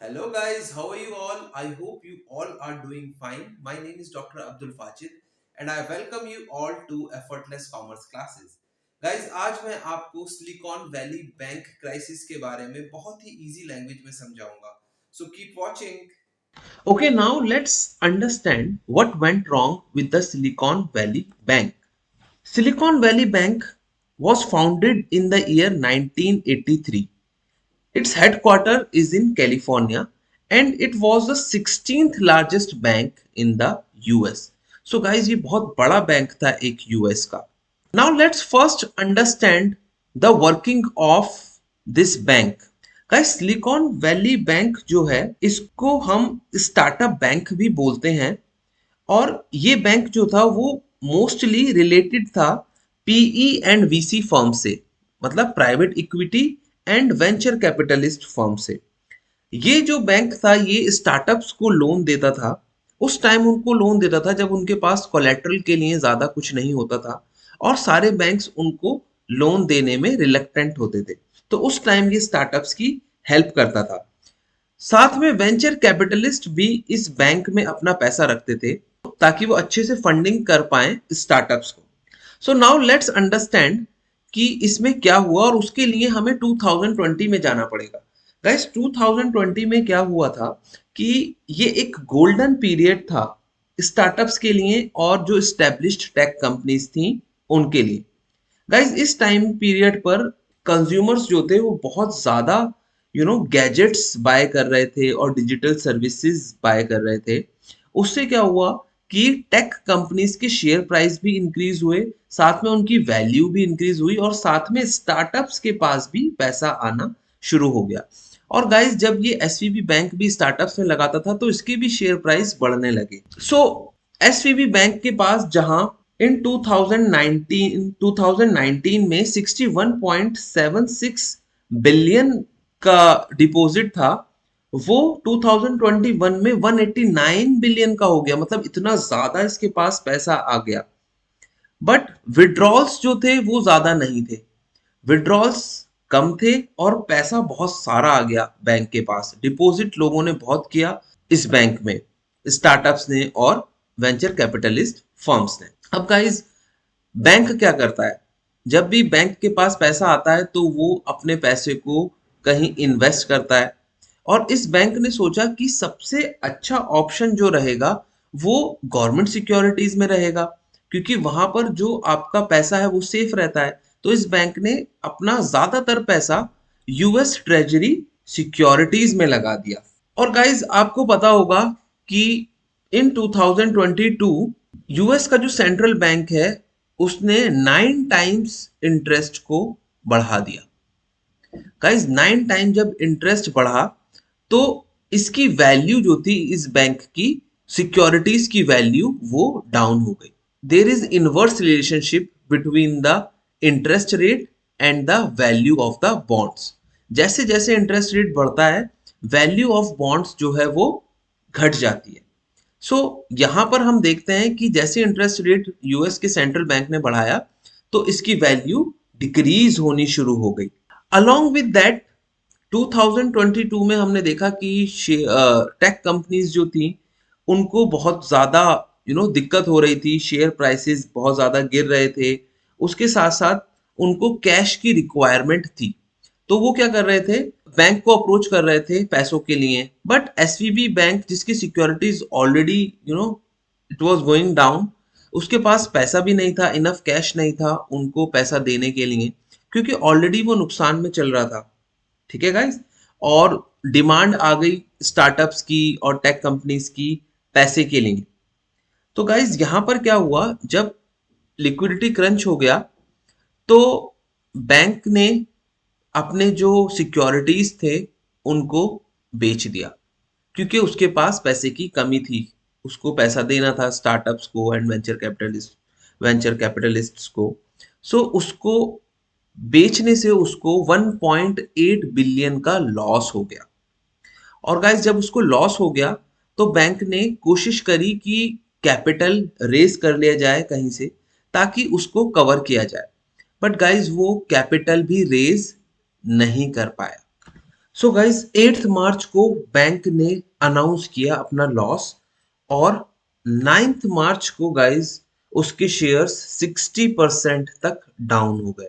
Hello guys, how are you all? I hope you all are doing fine. My name is Dr. Abdul Fajid and I welcome you all to Effortless Commerce Classes. Guys, आज मैं आपको silicon valley bank crisis के बारे में बहुत ही easy language में समझाऊंगा. So keep watching. Okay, now let's understand what went wrong with the Silicon Valley Bank. Silicon Valley Bank was founded in the year 1983. Its headquarters is in California and it was the 16th largest bank in the US. So guys, ये बहुत बड़ा bank था एक US का. Now let's first understand the working of this bank. Guys silicon valley bank जो है इसको हम स्टार्टअप बैंक भी बोलते हैं और ये बैंक जो था वो मोस्टली रिलेटेड था पीई एंड वीसी फर्म से, मतलब private equity and venture capitalist firm से. ये जो बैंक था ये स्टार्टअप्स को लोन देता था. उस टाइम उनको लोन देता था जब उनके पास कोलेटरल के लिए ज्यादा कुछ नहीं होता था और सारे बैंक्स उनको लोन देने में रिलक्टेंट होते थे. तो उस टाइम ये स्टार्टअप्स की हेल्प करता था. साथ में वेंचर कैपिटलिस्ट भी इस बैंक में अपना पैसा रखते थे ताकि वो अच्छे से फंडिंग कर पाए स्टार्टअप्स को. सो नाउ लेट्स अंडरस्टैंड कि इसमें क्या हुआ और उसके लिए हमें 2020 में जाना पड़ेगा. गाइस 2020 में क्या हुआ था कि ये एक गोल्डन पीरियड था स्टार्टअप्स के लिए और जो एस्टेब्लिश्ड टेक कंपनीज थी उनके लिए. गाइस इस टाइम पीरियड पर कंज्यूमर्स जो थे वो बहुत ज्यादा गैजेट्स बाय कर रहे थे और डिजिटल सर्विसेज बाय कर रहे थे. उससे क्या हुआ कि टेक कंपनीज के शेयर प्राइस भी इंक्रीज हुए, साथ में उनकी वैल्यू भी इंक्रीज हुई और साथ में स्टार्टअप्स के पास भी पैसा आना शुरू हो गया. और गाइस जब ये एसवीबी बैंक भी स्टार्टअप्स में लगाता था तो इसके भी शेयर प्राइस बढ़ने लगे. सो एसवीबी बैंक के पास जहां इन 2019 में 61.76 बिलियन का डिपॉजिट था, वो 2021 में 189 बिलियन का हो गया. मतलब इतना ज्यादा इसके पास पैसा आ गया. बट विड्रॉल्स जो थे वो ज्यादा नहीं थे, विड्रॉल्स कम थे और पैसा बहुत सारा आ गया बैंक के पास. डिपॉजिट लोगों ने बहुत किया इस बैंक में, स्टार्टअप्स ने और वेंचर कैपिटलिस्ट फर्म्स ने. अब गाइस बैंक क्या करता है, जब भी बैंक के पास पैसा आता है तो वो अपने पैसे को कहीं इन्वेस्ट करता है. और इस बैंक ने सोचा कि सबसे अच्छा ऑप्शन जो रहेगा वो गवर्नमेंट सिक्योरिटीज में रहेगा, क्योंकि वहां पर जो आपका पैसा है वो सेफ रहता है. तो इस बैंक ने अपना ज्यादातर पैसा यूएस ट्रेजरी सिक्योरिटीज में लगा दिया. और गाइज आपको पता होगा कि इन 2022 यूएस का जो सेंट्रल बैंक है उसने 9 टाइम्स इंटरेस्ट को बढ़ा दिया. गाइज 9 टाइम जब इंटरेस्ट बढ़ा तो इसकी वैल्यू जो थी इस बैंक की सिक्योरिटीज की वैल्यू वो डाउन हो गई. There is inverse relationship between the interest rate and the value of the bonds. जैसे जैसे इंटरेस्ट रेट बढ़ता है वैल्यू ऑफ बॉन्ड्स जो है वो घट जाती है. सो यहां पर हम देखते हैं कि जैसे इंटरेस्ट रेट यूएस के सेंट्रल बैंक ने बढ़ाया तो इसकी वैल्यू डिक्रीज होनी शुरू हो गई. अलोंग विद दैट 2022 में हमने देखा कि टेक कंपनीज जो थी उनको बहुत ज्यादा दिक्कत हो रही थी, शेयर प्राइसेस बहुत ज्यादा गिर रहे थे. उसके साथ साथ उनको कैश की रिक्वायरमेंट थी तो वो क्या कर रहे थे, बैंक को अप्रोच कर रहे थे पैसों के लिए. बट एसवीबी बैंक जिसकी securities already it was going down, उसके पास पैसा भी नहीं था, इनफ कैश नहीं था उनको पैसा देने के लिए, क्योंकि ऑलरेडी वो नुकसान में चल रहा था. ठीक है गाइस, और डिमांड आ गई स्टार्टअप्स की और टेक कंपनीज की पैसे के लिए. तो गाइस यहां पर क्या हुआ, जब लिक्विडिटी क्रंच हो गया तो बैंक ने अपने जो सिक्योरिटीज थे उनको बेच दिया, क्योंकि उसके पास पैसे की कमी थी. उसको पैसा देना था स्टार्टअप्स को एंड वेंचर कैपिटलिस्ट्स को. सो उसको बेचने से उसको 1.8 बिलियन का लॉस हो गया. और गाइस जब उसको लॉस हो गया तो बैंक ने कोशिश करी कि कैपिटल रेज कर लिया जाए कहीं से ताकि उसको कवर किया जाए. बट गाइस वो कैपिटल भी रेज नहीं कर पाया. सो गाइज 8 मार्च को बैंक ने अनाउंस किया अपना लॉस, और 9 मार्च को गाइज उसके शेयर्स 60% तक डाउन हो गए,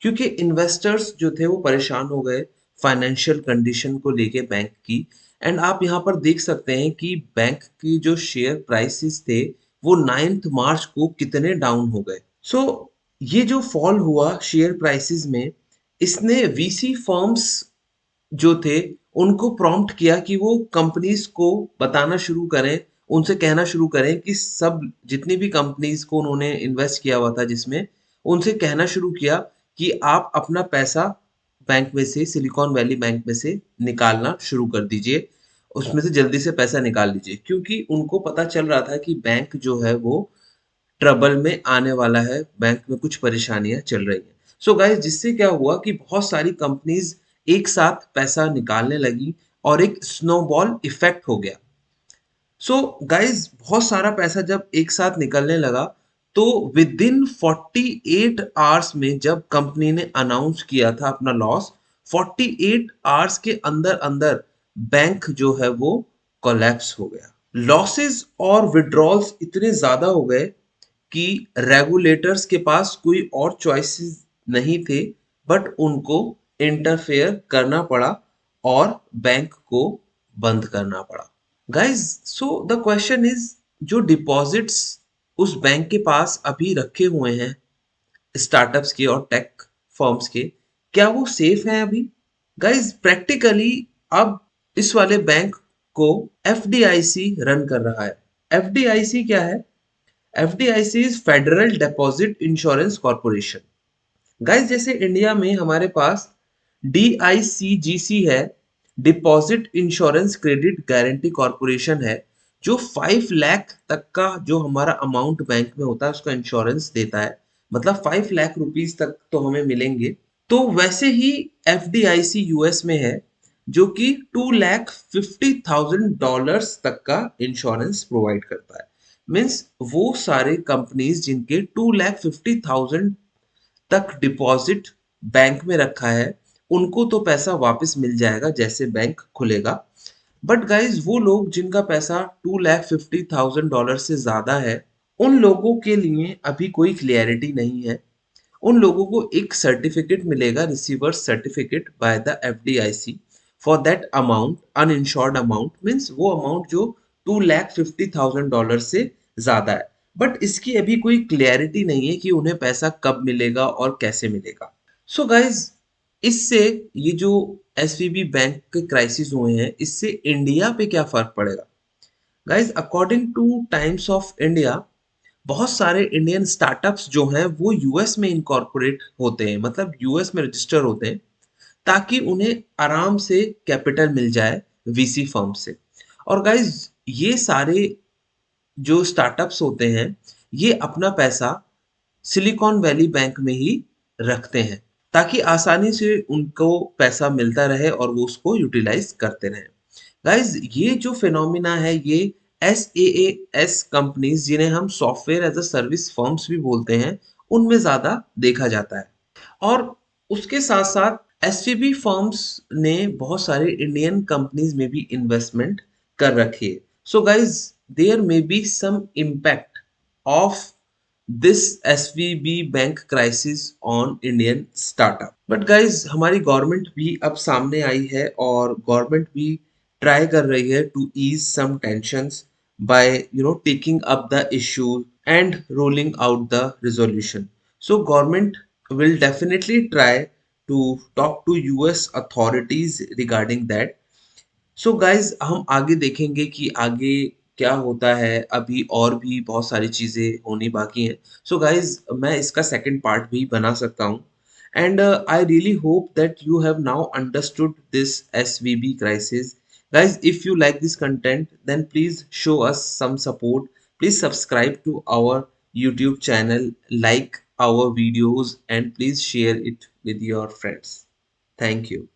क्योंकि इन्वेस्टर्स जो थे वो परेशान हो गए फाइनेंशियल कंडीशन को लेके बैंक की। एंड आप यहाँ पर देख सकते हैं कि बैंक की जो शेयर प्राइसेस थे वो 9 मार्च को कितने डाउन हो गए। सो ये जो फॉल हुआ शेयर प्राइसेस में, इसने वीसी फर्म्स जो थे उनको प्रॉम्प्ट किया कि वो कंपनीज को बताना शुरू करें, उनसे कहना शुरू करें कि सब जितनी भी कंपनीज को उन्होंने इन्वेस्ट किया हुआ था जिसमें, उनसे कहना शुरू किया कि आप अपना पैसा बैंक में से, सिलिकॉन वैली बैंक में से निकालना शुरू कर दीजिए, उसमें से जल्दी से पैसा निकाल लीजिए, क्योंकि उनको पता चल रहा था कि बैंक जो है वो ट्रबल में आने वाला है, बैंक में कुछ परेशानियां चल रही हैं। सो गाइस जिससे क्या हुआ कि बहुत सारी कंपनीज एक साथ पैसा निकालने लगी और एक स्नोबॉल इफेक्ट हो गया। सो गाइस बहुत सारा पैसा जब एक साथ निकलने लगा, तो विद इन 48 आवर्स में जब कंपनी ने अनाउंस किया था अपना लॉस, 48 आवर्स के अंदर अंदर बैंक जो है वो कोलैप्स हो गया। लॉसेस और विड्रॉल्स इतने ज्यादा हो गए कि रेगुलेटर्स के पास कोई और चॉइसेस नहीं थे, बट उनको इंटरफेयर करना पड़ा और बैंक को बंद करना पड़ा। Guys so the question is, जो डिपॉजिट्स उस बैंक के पास अभी रखे हुए हैं स्टार्टअप्स के और टेक फर्म्स के, क्या वो सेफ हैं अभी? गाइज प्रैक्टिकली अब इस वाले बैंक को एफडीआईसी रन कर रहा है। एफडीआईसी क्या है? FDIC is federal deposit insurance corporation. Guys जैसे इंडिया में हमारे पास डीआईसीजीसी है, deposit insurance credit guarantee corporation है, जो 5 लाख तक का जो हमारा अमाउंट बैंक में होता है उसका इंश्योरेंस देता है, मतलब 5 लाख रुपीज तक तो हमें मिलेंगे। तो वैसे ही एफडीआईसी यूएस में है, जो कि $250,000 तक का इंश्योरेंस प्रोवाइड करता है। मीन्स वो सारे कंपनीज जिनके 250,000 तक डिपॉजिट बैंक में रखा है, उनको तो पैसा वापस मिल जाएगा जैसे बैंक खुलेगा। बट गाइज वो लोग जिनका पैसा $250,000 से ज्यादा है, उन लोगों के लिए अभी कोई क्लियरिटी नहीं है। उन लोगों को एक सर्टिफिकेट मिलेगा, receiver certificate by the FDIC for that amount, uninsured amount, means वो अमाउंट जो $250,000 से ज्यादा है। बट इसकी अभी कोई क्लियरिटी नहीं है कि उन्हें पैसा कब मिलेगा और कैसे मिलेगा। सो गाइज इससे ये जो एसवीबी बैंक के क्राइसिस हुए हैं, इससे इंडिया पे क्या फर्क पड़ेगा? Guys according two times of India, बहुत सारे इंडियन स्टार्टअप्स जो हैं वो यूएस में इनकॉर्पोरेट होते हैं, मतलब यूएस में रजिस्टर होते हैं, ताकि उन्हें आराम से कैपिटल मिल जाए वीसी फर्म से। और गाइज ये सारे जो स्टार्टअप्स होते हैं, ये अपना पैसा सिलिकॉन वैली बैंक में ही रखते हैं, ताकि आसानी से उनको पैसा मिलता रहे और वो उसको यूटिलाइज करते रहें। गाइज ये जो फिनोमिना है, ये एस कंपनीज, जिन्हें हम software as a service firms भी बोलते हैं, उनमें ज्यादा देखा जाता है। और उसके साथ साथ एसवीबी फर्म्स ने बहुत सारे इंडियन कंपनीज में भी इन्वेस्टमेंट कर रखी है। So guys there may be some impact of this SVB bank crisis on Indian startup. But guys हमारी गवर्नमेंट भी अब सामने आई है और गवर्नमेंट भी ट्राई कर रही है to ease some tensions by taking up the issue and rolling out the resolution. So government will definitely try to talk to US authorities regarding that. So guys हम आगे देखेंगे कि आगे क्या होता है, अभी और भी बहुत सारी चीजें होनी बाकी हैं। सो गाइज मैं इसका सेकंड पार्ट भी बना सकता हूँ, and I really hope that you have now understood this SVB crisis. Guys, if you like this content, then please show us some support. Please subscribe to our YouTube channel, like our videos, and please share it with your friends. Thank you.